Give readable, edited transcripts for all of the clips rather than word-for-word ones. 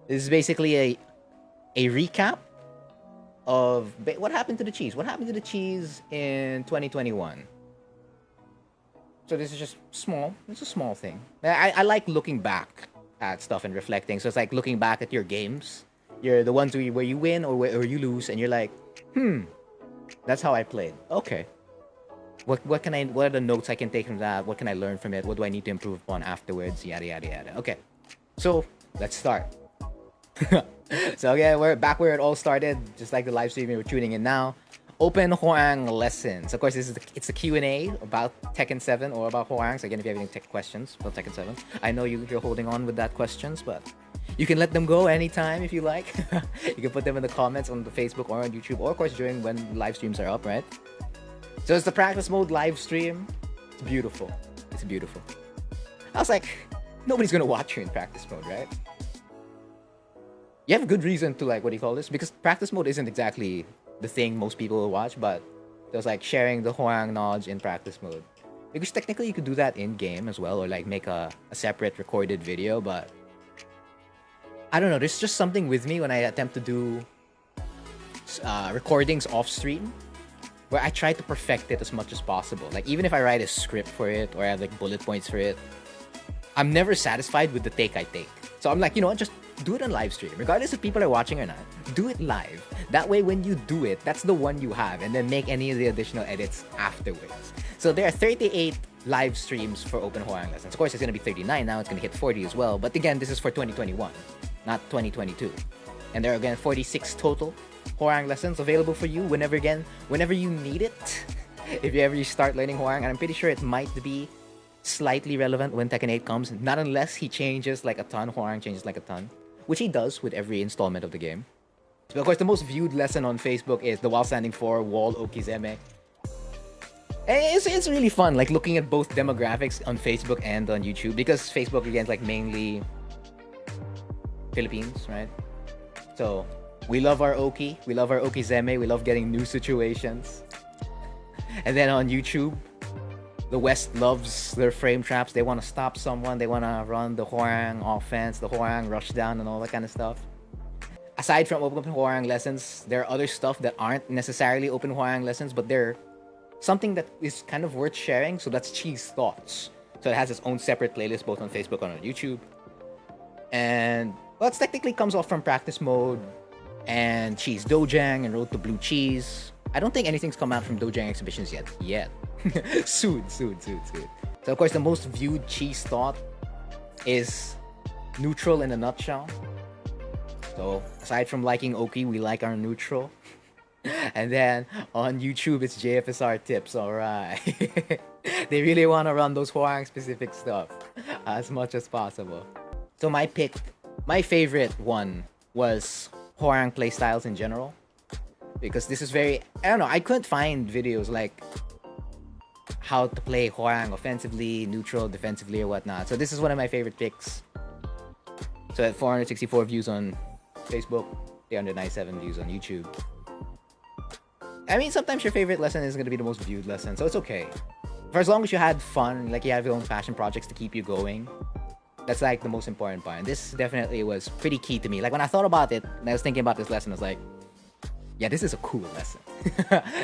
This is basically a recap of what happened to the cheese. What happened to the cheese in 2021? So this is just small. It's a small thing. I like looking back at stuff and reflecting. So it's like looking back at your games. You're the ones where you win or you lose, and you're like, that's how I played. Okay. What are the notes I can take from that? What can I learn from it? What do I need to improve upon afterwards? Yada yada yada. Okay. So let's start. So yeah, we're back where it all started, just like the live stream you're tuning in now. Open Hwoarang lessons. Of course, it's a Q&A about Tekken 7 or about Hwoarang. So again, if you have any tech questions about Tekken 7, I know you're holding on with that questions, but you can let them go anytime if you like. You can put them in the comments on the Facebook or on YouTube, or of course during when live streams are up, right? So it's the practice mode live stream. It's beautiful. It's beautiful. I was like, nobody's gonna watch you in practice mode, right? You have a good reason to like, what do you call this? Because practice mode isn't exactly the thing most people will watch, but there's like sharing the Hwoarang knowledge in practice mode. Because technically you could do that in game as well, or like make a separate recorded video, but I don't know, there's just something with me when I attempt to do recordings off stream, where I try to perfect it as much as possible. Like even if I write a script for it or I have like bullet points for it, I'm never satisfied with the take I take. So I'm like, you know what, just do it on live stream. Regardless if people are watching or not, do it live. That way when you do it, that's the one you have, and then make any of the additional edits afterwards. So there are 38 live streams for Open Hwoarang lessons. Of course, it's going to be 39 now. It's going to hit 40 as well. But again, this is for 2021, not 2022. And there are again 46 total Hwoarang lessons available for you whenever you need it. If you ever start learning Hwoarang, and I'm pretty sure it might be slightly relevant when Tekken 8 comes, not unless he changes like a ton. Hwoarang changes like a ton, which he does with every installment of the game. So of course, the most viewed lesson on Facebook is the while standing 4 wall okizeme. And it's really fun, like looking at both demographics on Facebook and on YouTube, because Facebook again is like mainly Philippines, right? So we love our oki, we love our okizeme, we love getting new situations. And then on YouTube, the West loves their frame traps. They want to stop someone. They want to run the Hwoarang offense, the Hwoarang rush down, and all that kind of stuff. Aside from Open Hwoarang lessons, there are other stuff that aren't necessarily Open Hwoarang lessons, but they're something that is kind of worth sharing. So that's Cheese Thoughts. So it has its own separate playlist both on Facebook and on YouTube. And well, it technically comes off from practice mode and Cheese Dojang and Road to Blue Cheese. I don't think anything's come out from Dojang Exhibitions yet. soon. So of course the most viewed cheese thought is neutral in a nutshell. So aside from liking Oki, we like our neutral. And then on YouTube it's JFSR tips. Alright. They really want to run those Hwoarang specific stuff as much as possible. So my favorite one was Hwoarang playstyles in general, because this is very, I don't know, I couldn't find videos like how to play Hwoarang offensively, neutral, defensively, or whatnot. So this is one of my favorite picks. So at 464 views on Facebook, 397 views on YouTube. I mean, sometimes your favorite lesson is going to be the most viewed lesson, so it's okay. For as long as you had fun, like you have your own passion projects to keep you going, that's like the most important part. And this definitely was pretty key to me. Like when I thought about it, and I was thinking about this lesson, I was like, yeah, this is a cool lesson.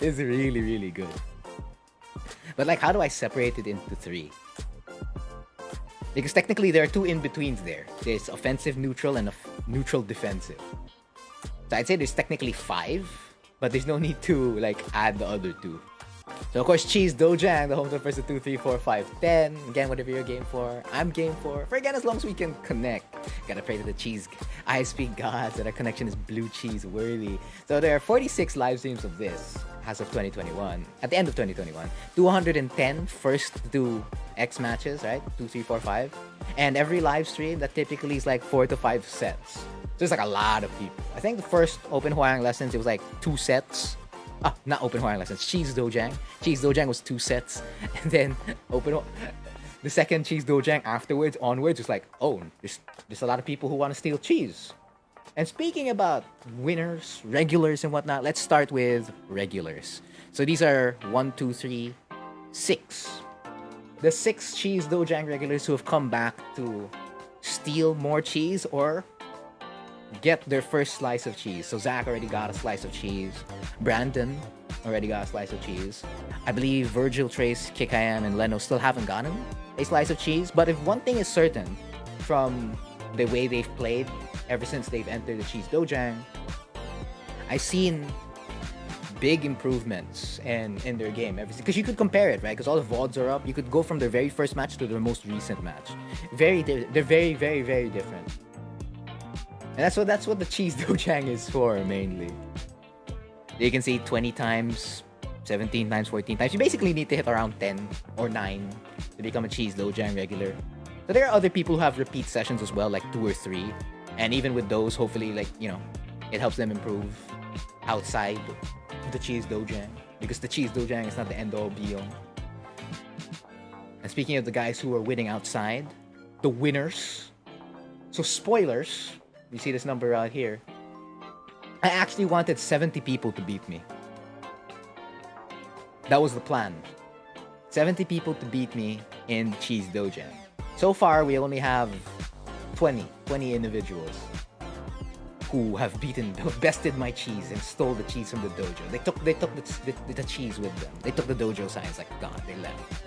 It's really, really good. But like, how do I separate it into 3? Because technically there are 2 in-betweens there. There's offensive neutral and neutral defensive. So I'd say there's technically 5, but there's no need to like add the other 2. So of course, Cheese Dojang, the home turf versus 2, 3, 4, 5, 10. Again, whatever you're game for, I'm game for. For again, as long as we can connect. Gotta pray to the cheese ISP gods that our connection is blue cheese worthy. So there are 46 live streams of this as of 2021. At the end of 2021, 210 first to X matches, right? 2, 3, 4, 5. And every live stream that typically is like 4 to 5 sets. So it's like a lot of people. I think the first Open Hwoarang lessons, it was like 2 sets. Not Open Hwoarang lessons, Cheese Dojang. Cheese Dojang was 2 sets. And then the second Cheese Dojang onwards was like, oh, there's a lot of people who want to steal cheese. And speaking about winners, regulars, and whatnot, let's start with regulars. So these are 1, 2, 3, 6. The 6 Cheese Dojang regulars who have come back to steal more cheese or get their first slice of cheese. So Zach already got a slice of cheese. Brandon already got a slice of cheese. I believe Virgil, Trace, Kikayam, and Leno still haven't gotten a slice of cheese. But if one thing is certain from the way they've played ever since they've entered the Cheese Dojang, I've seen big improvements in their game. Because you could compare it, right? Because all the VODs are up. You could go from their very first match to their most recent match. They're very, very, very different. And that's what the Cheese Dojang is for, mainly. You can see 20 times, 17 times, 14 times. You basically need to hit around 10 or 9 to become a Cheese Dojang regular. So there are other people who have repeat sessions as well, like 2 or 3. And even with those, hopefully, like, you know, it helps them improve outside the Cheese Dojang. Because the Cheese Dojang is not the end-all be-all. And speaking of the guys who are winning outside, the winners. So spoilers, you see this number out here. I actually wanted 70 people to beat me. That was the plan. 70 people to beat me in Cheese Dojang. So far, we only have 20 individuals who have bested my cheese and stole the cheese from the dojo. They took the cheese with them. They took the dojo signs, like, gone, they left.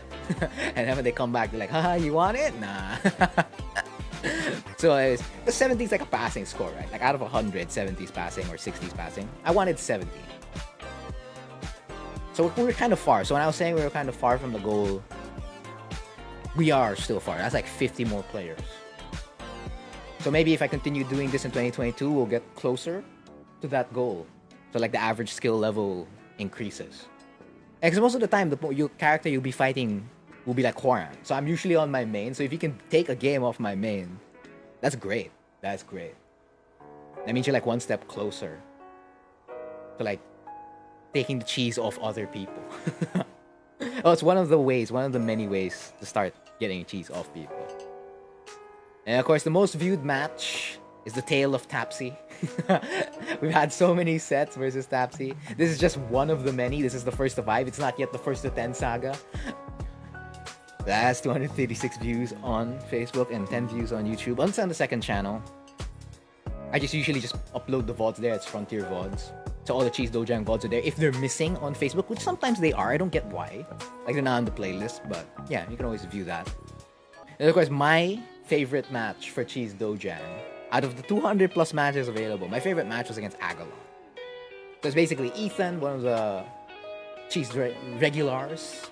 And then when they come back, they're like, haha, you want it? Nah. So the 70 is like a passing score, right? Like out of 100, 70s passing or 60s passing. I wanted 70. So we were kind of far. So when I was saying we were kind of far from the goal, we are still far. That's like 50 more players. So maybe if I continue doing this in 2022, we'll get closer to that goal. So like the average skill level increases. Because most of the time, the character you'll be fighting will be like Hwoarang. So I'm usually on my main. So if you can take a game off my main, that's great. That's great. That means you're like one step closer to like taking the cheese off other people. Oh, it's one of the many ways to start getting cheese off people. And of course, the most viewed match is the Tale of Tapsy. We've had so many sets versus Tapsy. This is just one of the many. This is the first to 5. It's not yet the first to 10 saga. That has 236 views on Facebook and 10 views on YouTube. Once on the second channel, I usually just upload the VODs there. It's Frontier VODs. So all the Cheese Dojang VODs are there. If they're missing on Facebook, which sometimes they are, I don't get why. Like they're not on the playlist, but yeah, you can always view that. And of course, my favorite match for Cheese Dojang, out of the 200 plus matches available, my favorite match was against Agalon. So it's basically Ethan, one of the Cheese regulars.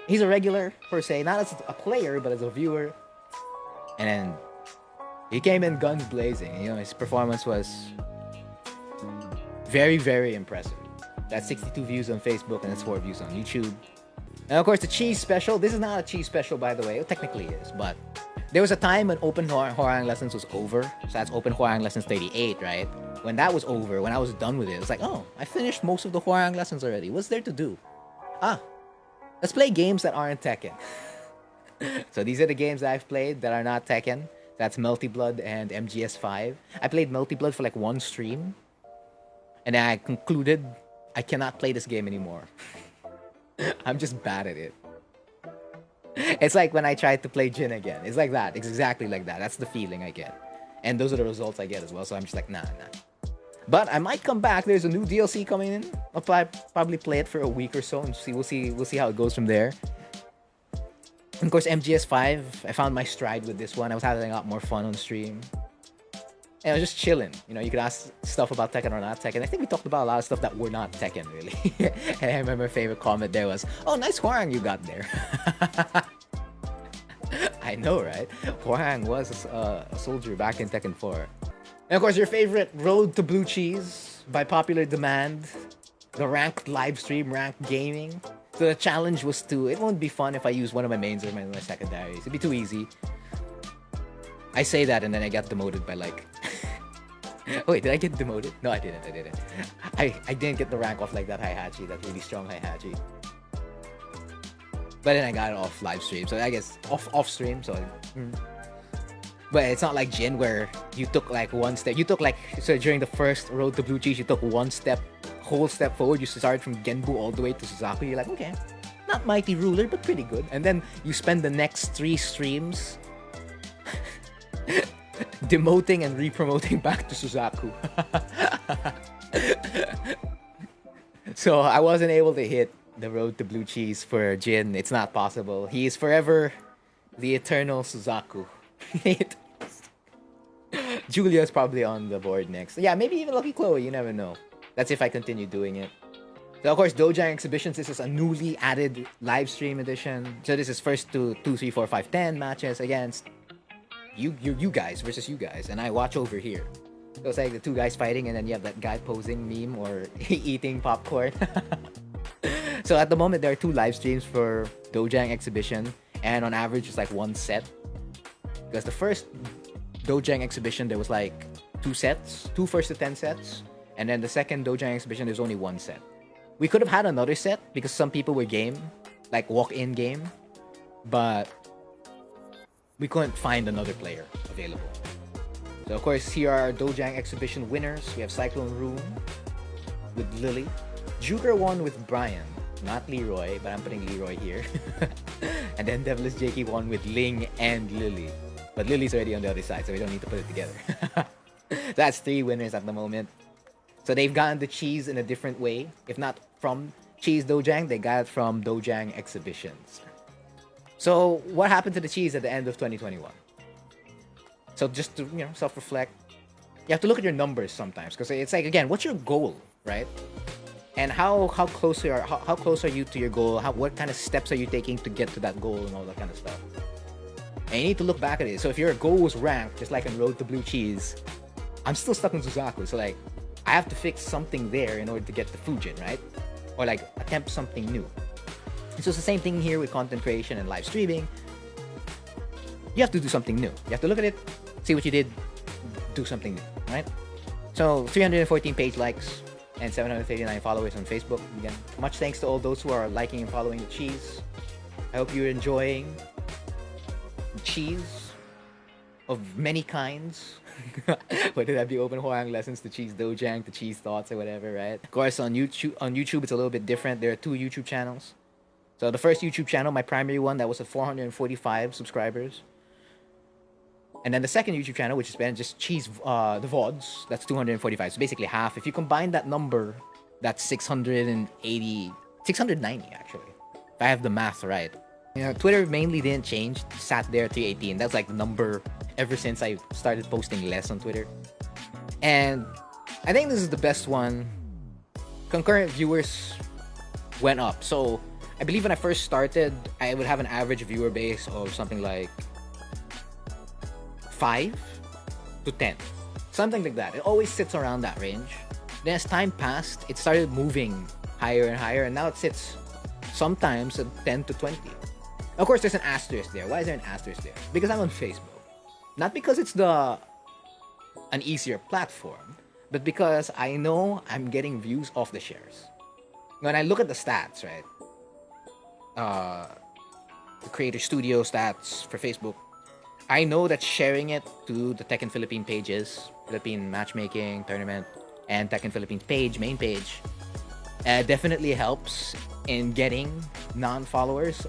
He's a regular, per se, not as a player, but as a viewer. And then he came in guns blazing. You know, his performance was very, very impressive. That's 62 views on Facebook and that's 4 views on YouTube. And of course, the cheese special. This is not a cheese special, by the way. It technically is, but there was a time when Open Hwoarang Lessons was over. So that's Open Hwoarang Lessons 38, right? When that was over, when I was done with it, it was like, oh, I finished most of the Hwoarang Lessons already. What's there to do? Let's play games that aren't Tekken. So these are the games that I've played that are not Tekken. That's Melty Blood and MGS5. I played Melty Blood for like 1 stream. And then I concluded I cannot play this game anymore. I'm just bad at it. It's like when I tried to play Jin again. It's like that. It's exactly like that. That's the feeling I get. And those are the results I get as well. So I'm just like, nah. But I might come back. There's a new DLC coming in. I'll probably play it for a week or so and see. We'll see how it goes from there. And of course, MGS5. I found my stride with this one. I was having a lot more fun on stream. And I was just chilling. You know, you could ask stuff about Tekken or not Tekken. I think we talked about a lot of stuff that were not Tekken, really. And I remember my favorite comment there was, oh, nice Hwoarang you got there. I know, right? Hwoarang was a soldier back in Tekken 4. And of course, your favorite Road to Blue Cheese, by popular demand, the ranked live stream, ranked gaming. So the challenge was it won't be fun if I use one of my mains or my secondaries. It'd be too easy. I say that and then I got demoted by like... Oh wait, did I get demoted? No, I didn't. I didn't get the rank off like that Heihachi, that really strong Heihachi. But then I got it off live stream, so I guess off stream, so... But it's not like Jin where you took like one step. You took like, so during the first Road to Blue Cheese, you took one whole step forward. You started from Genbu all the way to Suzaku. You're like, okay, not Mighty Ruler, but pretty good. And then you spend the next 3 streams demoting and re-promoting back to Suzaku. So I wasn't able to hit the road to blue cheese for Jin. It's not possible. He is forever the eternal Suzaku. Julia's probably on the board next. Yeah, maybe even Lucky Chloe, you never know. That's if I continue doing it. So of course, Dojang Exhibitions, this is a newly added live stream edition. So this is first to 2, 3, 4, 5, 10 matches against you guys versus you guys. And I watch over here. So it's like the two guys fighting and then you have that guy posing meme or eating popcorn. So at the moment, there are 2 live streams for Dojang Exhibition. And on average, it's like 1 set. Because the first Dojang Exhibition, there was like 2 sets. 2 first to 10 sets. And then the second Dojang Exhibition, there's only 1 set. We could have had another set because some people were game. Like walk-in game. But we couldn't find another player available. So of course, here are Dojang Exhibition winners. We have Cyclone Room with Lily. Juker won with Brian. Not Leroy, but I'm putting Leroy here. And then Devilish Jakey won with Ling and Lily. But Lily's already on the other side, so we don't need to put it together. That's 3 winners at the moment. So they've gotten the cheese in a different way. If not from Cheese Dojang, they got it from Dojang Exhibitions. So what happened to the cheese at the end of 2021? So just to, self-reflect. You have to look at your numbers sometimes. Because it's like, again, what's your goal, right? And how close are you to your goal? What kind of steps are you taking to get to that goal and all that kind of stuff? And you need to look back at it. So if your goal was ranked, just like in Road to Blue Cheese, I'm still stuck in Suzaku. So like, I have to fix something there in order to get the Fujin, right? Or like attempt something new. And so it's the same thing here with content creation and live streaming. You have to do something new. You have to look at it, see what you did, do something new, right? So 314 page likes and 739 followers on Facebook. Again, much thanks to all those who are liking and following the cheese. I hope you're enjoying cheese of many kinds. Whether that be open Hwoarang lessons to Cheese Dojang, to Cheese Thoughts, or whatever, right? Of course, on YouTube, it's a little bit different. There are 2 YouTube channels. So the first YouTube channel, my primary one, that was at 445 subscribers. And then the second YouTube channel, which has been just Cheese, the VODs, that's 245. So basically half. If you combine that number, that's 690 actually. If I have the math right. Twitter mainly didn't change, sat there 318. That's like the number ever since I started posting less on Twitter. And I think this is the best one. Concurrent viewers went up. So I believe when I first started, I would have an average viewer base of something like 5 to 10. Something like that. It always sits around that range. Then as time passed, it started moving higher and higher. And now it sits sometimes at 10 to 20. Of course, there's an asterisk there. Why is there an asterisk there? Because I'm on Facebook. Not because it's an easier platform, but because I know I'm getting views off the shares. When I look at the stats, right? The Creator Studio stats for Facebook, I know that sharing it to the Tekken Philippine pages, Philippine matchmaking, tournament, and Tekken Philippines page, main page, definitely helps in getting non-followers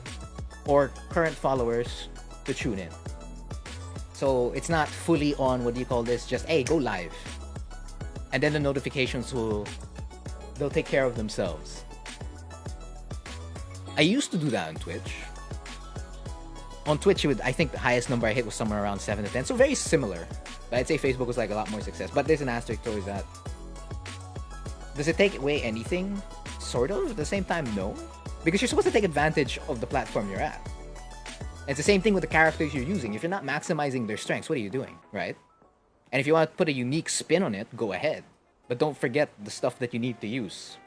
or current followers to tune in. So it's not fully on, what do you call this, just, hey, go live. And then the notifications they'll take care of themselves. I used to do that on Twitch. On Twitch, I think the highest number I hit was somewhere around 7 to 10. So very similar. But I'd say Facebook was like a lot more success. But there's an asterisk towards that. Does it take away anything? Sort of. At the same time, no. Because you're supposed to take advantage of the platform you're at. It's the same thing with the characters you're using. If you're not maximizing their strengths, what are you doing, right? And if you want to put a unique spin on it, go ahead. But don't forget the stuff that you need to use.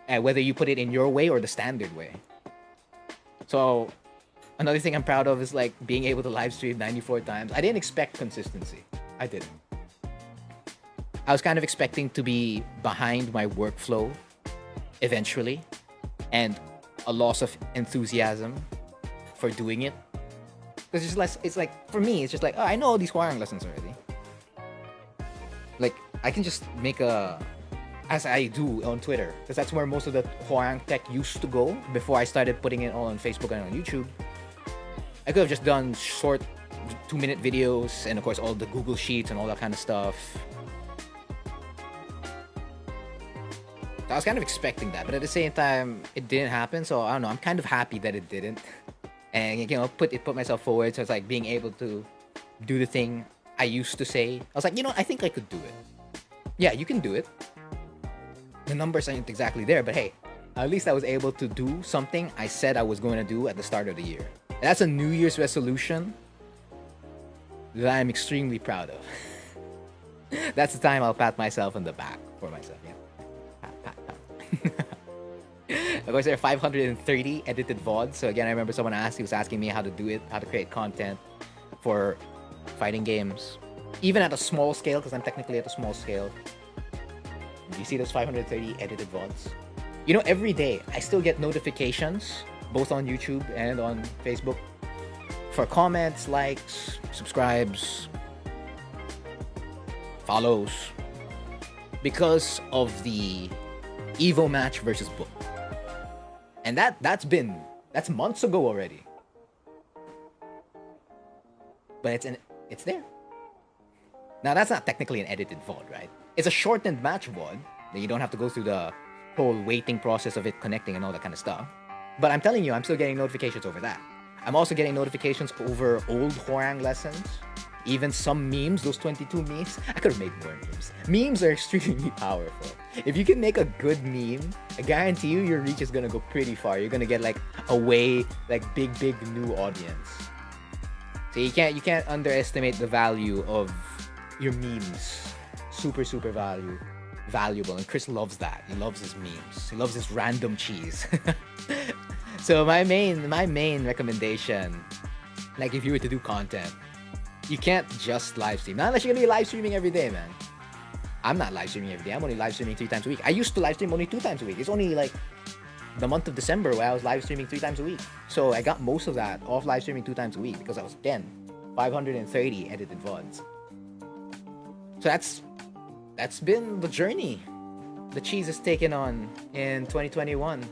And whether you put it in your way or the standard way. So another thing I'm proud of is like being able to live stream 94 times. I didn't expect consistency. I didn't. I was kind of expecting to be behind my workflow eventually. And a loss of enthusiasm for doing it. Because it's like, for me, it's just like, oh, I know all these Hwoarang lessons already. Like, I can just make as I do on Twitter. Because that's where most of the Hwoarang tech used to go before I started putting it all on Facebook and on YouTube. I could have just done short 2-minute videos, and of course all the Google Sheets and all that kind of stuff. So I was kind of expecting that, but at the same time, it didn't happen. So I don't know. I'm kind of happy that it didn't, and you know, put myself forward. So it's like being able to do the thing I used to say. I was like, you know, I think I could do it. Yeah, you can do it. The numbers aren't exactly there, but hey, at least I was able to do something I said I was going to do at the start of the year. And that's a New Year's resolution that I'm extremely proud of. That's the time I'll pat myself on the back for myself. Yeah. Of course, there are 530 edited VODs. So again, I remember someone was asking me how to do it, how to create content for fighting games, even at a small scale, because I'm technically at a small scale. Do you see those 530 edited VODs? You know, every day I still get notifications, both on YouTube and on Facebook, for comments, likes, subscribes, follows, because of the Evo match versus Book. And that's months ago already. But it's there. Now that's not technically an edited VOD, right? It's a shortened match VOD that you don't have to go through the whole waiting process of it connecting and all that kind of stuff. But I'm telling you, I'm still getting notifications over that. I'm also getting notifications over old Hwoarang lessons. Even some memes, those 22 memes. I could have made more memes. Memes are extremely powerful. If you can make a good meme, I guarantee you your reach is gonna go pretty far. You're gonna get like a big new audience. So you can't underestimate the value of your memes. Super valuable. And Chris loves that. He loves his memes. He loves his random cheese. So my main recommendation, like if you were to do content, you can't just live stream. Not unless you're gonna be live streaming every day, man. I'm not live streaming every day. I'm only live streaming 3 times a week. I used to live stream only 2 times a week. It's only like the month of December where I was live streaming 3 times a week. So I got most of that off live streaming 2 times a week because I was, again, 530 edited VODs. So that's been the journey the cheese has taken on in 2021.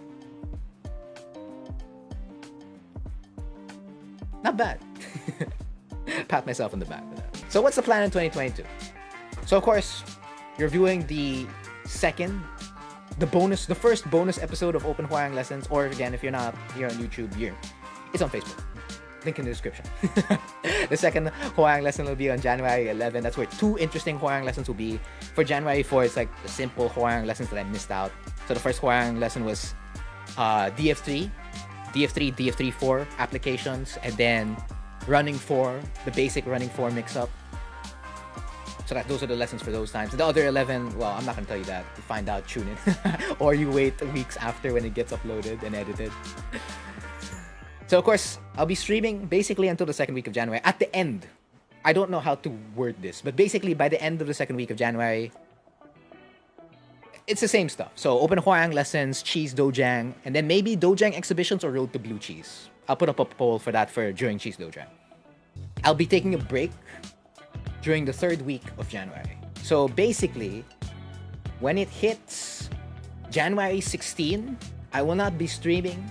Not bad. Pat myself on the back for that. So what's the plan in 2022? So of course, you're viewing the first bonus episode of Open Hwoarang Lessons, or again, if you're not here on YouTube, it's on Facebook. Link in the description. The second Hwoarang lesson will be on January 11. That's where 2 interesting Hwoarang lessons will be. For January 4, it's like the simple Hwoarang lessons that I missed out. So the first Hwoarang lesson was DF3, DF3, 4 applications, and then running 4, the basic running 4 mix-up. So those are the lessons for those times. The other 11, well, I'm not going to tell you that. You find out, tune in. Or you wait weeks after when it gets uploaded and edited. So, of course, I'll be streaming basically until the 2nd week of January. At the end, I don't know how to word this, but basically by the end of the 2nd week of January, it's the same stuff. So, Open Hwoarang Lessons, Cheese Dojang, and then maybe Dojang Exhibitions or Road to Blue Cheese. I'll put up a poll for that during Cheese Dojang. I'll be taking a break during the 3rd week of January. So basically, when it hits January 16, I will not be streaming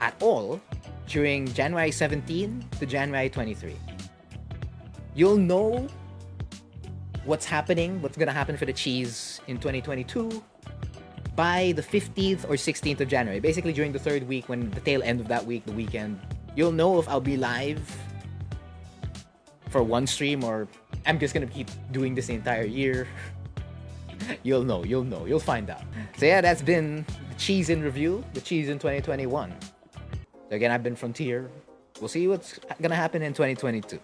at all during January 17 to January 23. You'll know what's gonna happen for the cheese in 2022 by the 15th or 16th of January. Basically during the 3rd week, when the tail end of that week, the weekend, you'll know if I'll be live for 1 stream or I'm just gonna keep doing this the entire year. You'll know, you'll find out. So yeah, that's been the cheese in review, the cheese in 2021. So again, I've been Frontier. We'll see what's gonna happen in 2022.